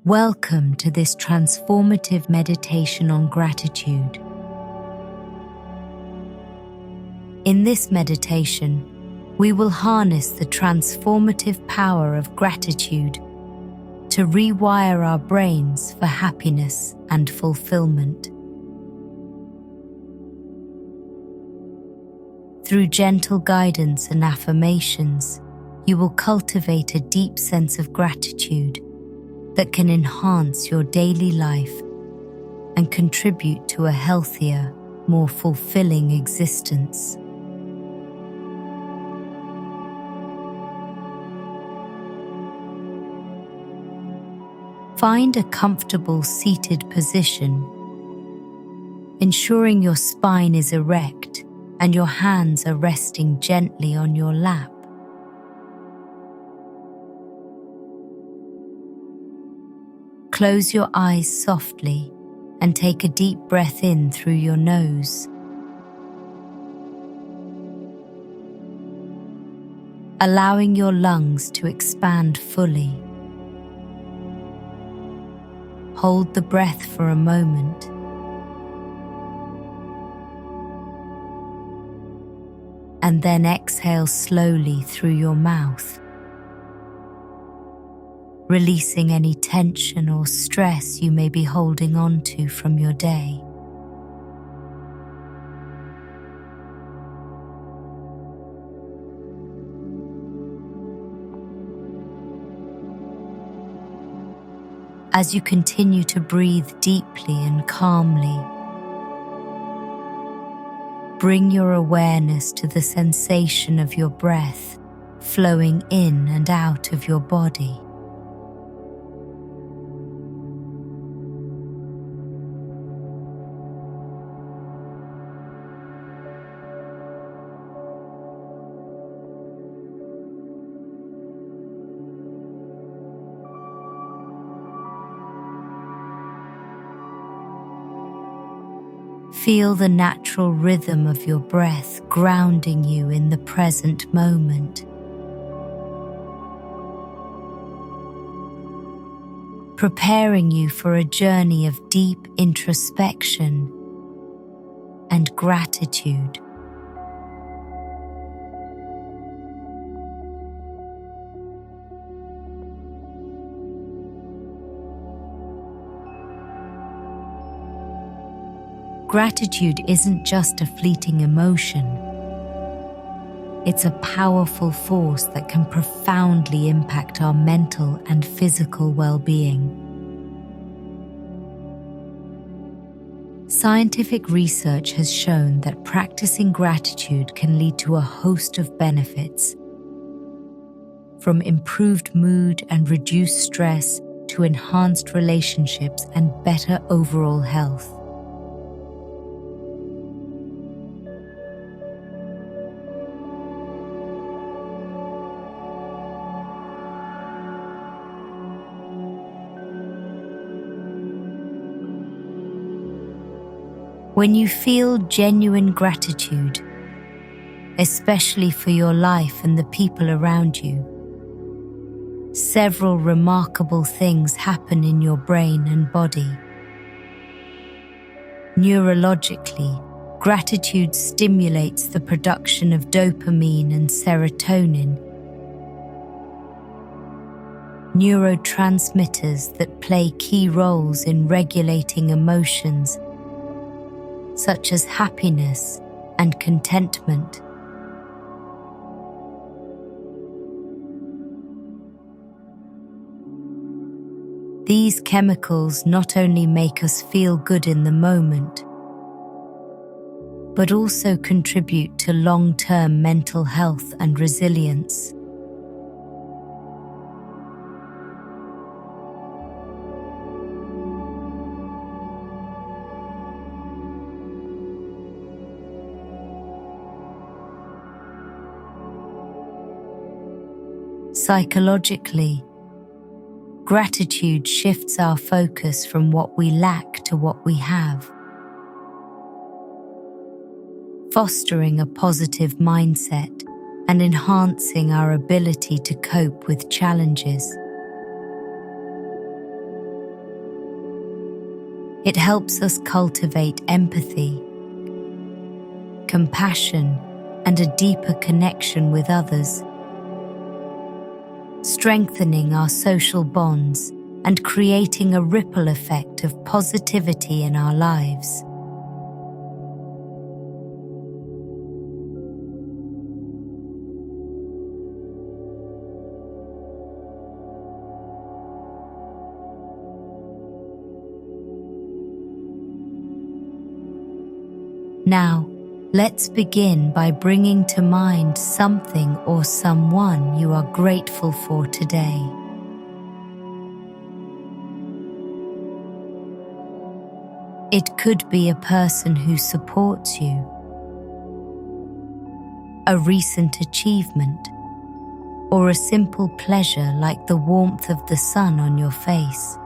Welcome to this transformative meditation on gratitude. In this meditation, we will harness the transformative power of gratitude to rewire our brains for happiness and fulfillment. Through gentle guidance and affirmations, you will cultivate a deep sense of gratitude that can enhance your daily life and contribute to a healthier, more fulfilling existence. Find a comfortable seated position, ensuring your spine is erect and your hands are resting gently on your lap. Close your eyes softly and take a deep breath in through your nose. Allowing your lungs to expand fully. Hold the breath for a moment. And then exhale slowly through your mouth, releasing any tension or stress you may be holding on to from your day. As you continue to breathe deeply and calmly, bring your awareness to the sensation of your breath flowing in and out of your body. Feel the natural rhythm of your breath grounding you in the present moment. Preparing you for a journey of deep introspection and gratitude. Gratitude isn't just a fleeting emotion. It's a powerful force that can profoundly impact our mental and physical well-being. Scientific research has shown that practicing gratitude can lead to a host of benefits, from improved mood and reduced stress to enhanced relationships and better overall health. When you feel genuine gratitude, especially for your life and the people around you, several remarkable things happen in your brain and body. Neurologically, gratitude stimulates the production of dopamine and serotonin, neurotransmitters that play key roles in regulating emotions such as happiness and contentment. These chemicals not only make us feel good in the moment, but also contribute to long-term mental health and resilience. Psychologically, gratitude shifts our focus from what we lack to what we have, fostering a positive mindset and enhancing our ability to cope with challenges. It helps us cultivate empathy, compassion, and a deeper connection with others, strengthening our social bonds and creating a ripple effect of positivity in our lives. Now, let's begin by bringing to mind something or someone you are grateful for today. It could be a person who supports you, a recent achievement, or a simple pleasure like the warmth of the sun on your face.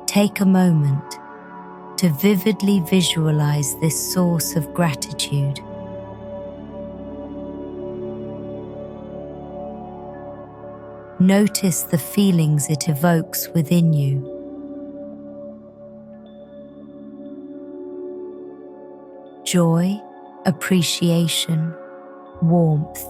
Take a moment to vividly visualize this source of gratitude. Notice the feelings it evokes within you. Joy, appreciation, warmth.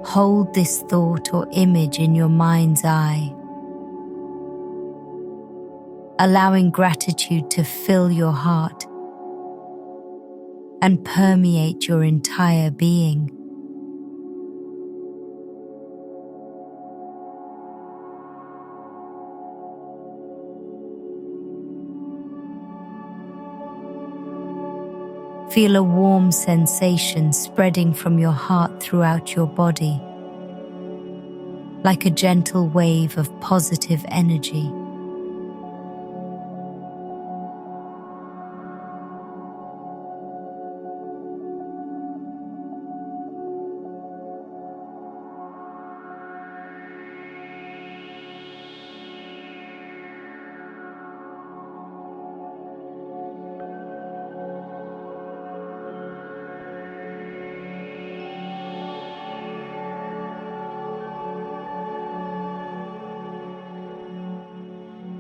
Hold this thought or image in your mind's eye, allowing gratitude to fill your heart and permeate your entire being. Feel a warm sensation spreading from your heart throughout your body, like a gentle wave of positive energy.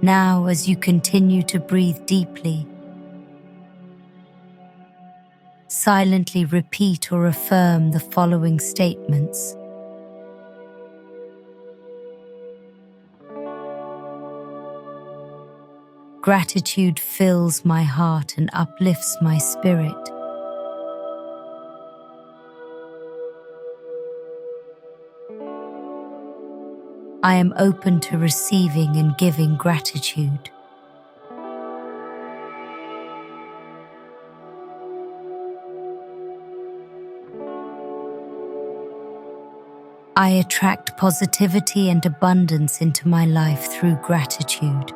Now, as you continue to breathe deeply, silently repeat or affirm the following statements. Gratitude fills my heart and uplifts my spirit. I am open to receiving and giving gratitude. I attract positivity and abundance into my life through gratitude.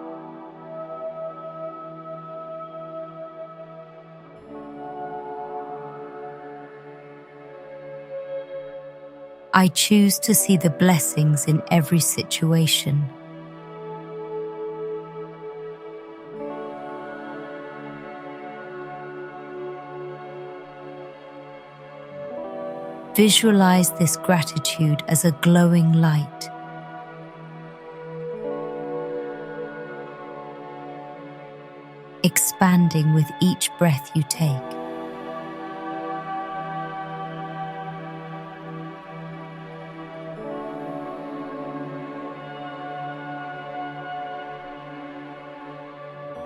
I choose to see the blessings in every situation. Visualize this gratitude as a glowing light, expanding with each breath you take.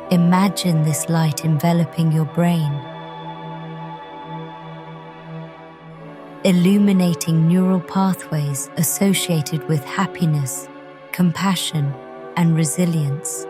Imagine this light enveloping your brain, illuminating neural pathways associated with happiness, compassion, and resilience.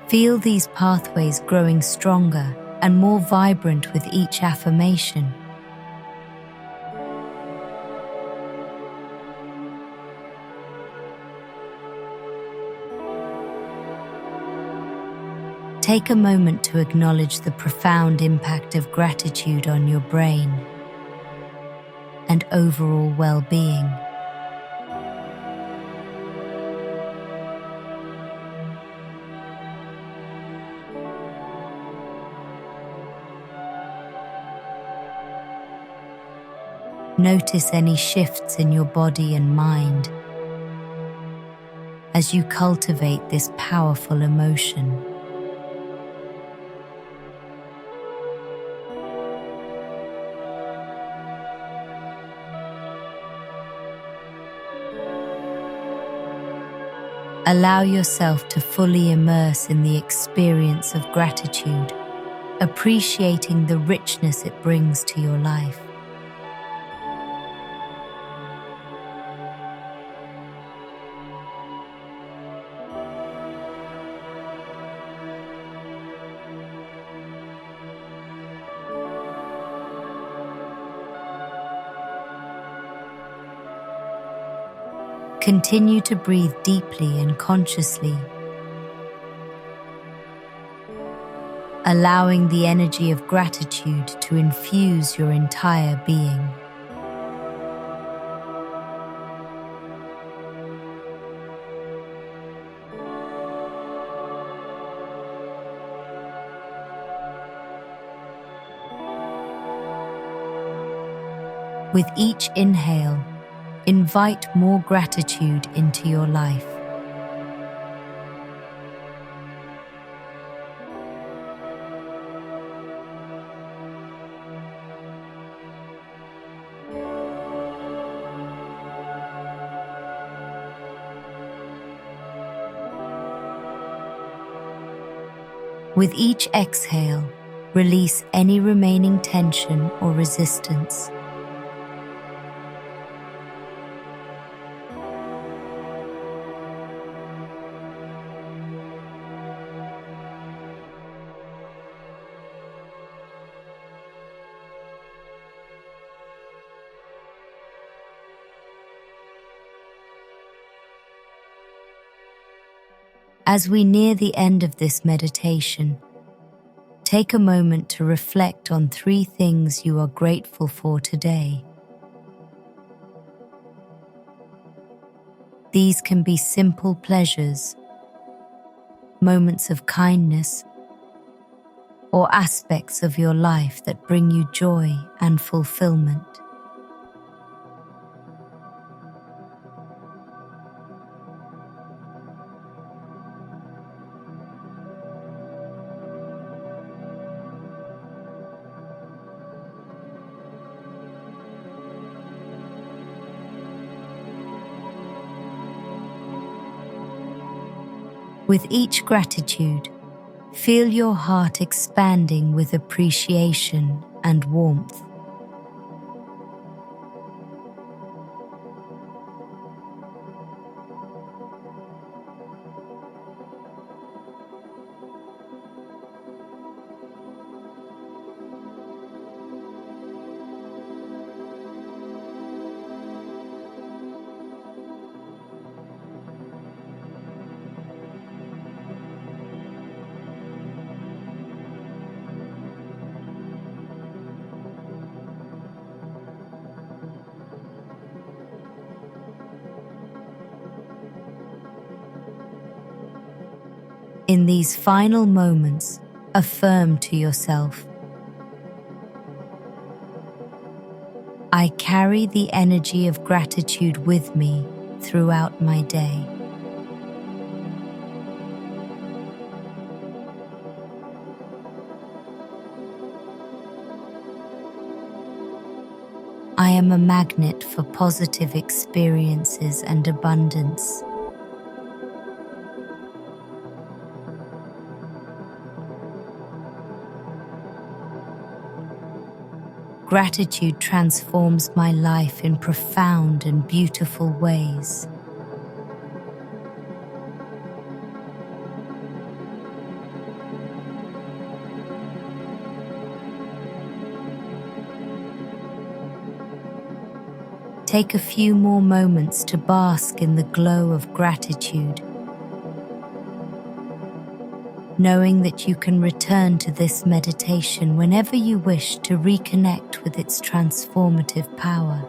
Feel these pathways growing stronger and more vibrant with each affirmation. Take a moment to acknowledge the profound impact of gratitude on your brain and overall well-being. Notice any shifts in your body and mind as you cultivate this powerful emotion. Allow yourself to fully immerse in the experience of gratitude, appreciating the richness it brings to your life. Continue to breathe deeply and consciously, allowing the energy of gratitude to infuse your entire being. With each inhale, invite more gratitude into your life. With each exhale, release any remaining tension or resistance. As we near the end of this meditation, take a moment to reflect on 3 things you are grateful for today. These can be simple pleasures, moments of kindness, or aspects of your life that bring you joy and fulfillment. With each gratitude, feel your heart expanding with appreciation and warmth. In these final moments, affirm to yourself, I carry the energy of gratitude with me throughout my day. I am a magnet for positive experiences and abundance. Gratitude transforms my life in profound and beautiful ways. Take a few more moments to bask in the glow of gratitude, knowing that you can return to this meditation whenever you wish to reconnect with its transformative power.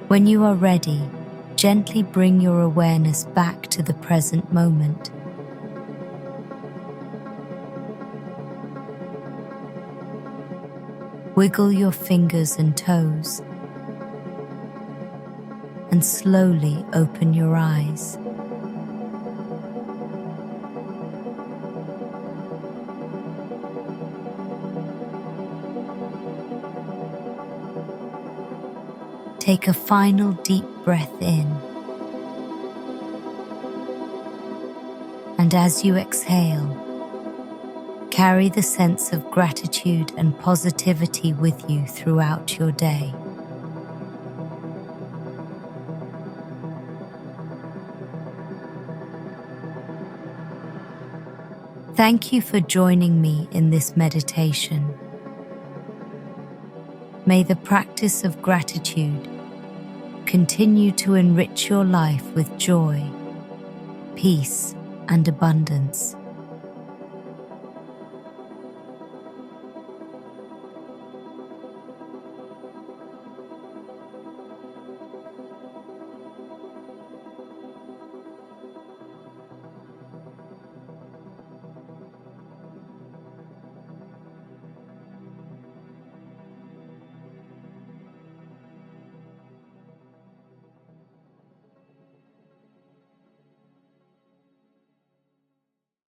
When you are ready, gently bring your awareness back to the present moment. Wiggle your fingers and toes, and slowly open your eyes. Take a final deep breath in, and as you exhale, carry the sense of gratitude and positivity with you throughout your day. Thank you for joining me in this meditation. May the practice of gratitude continue to enrich your life with joy, peace, and abundance.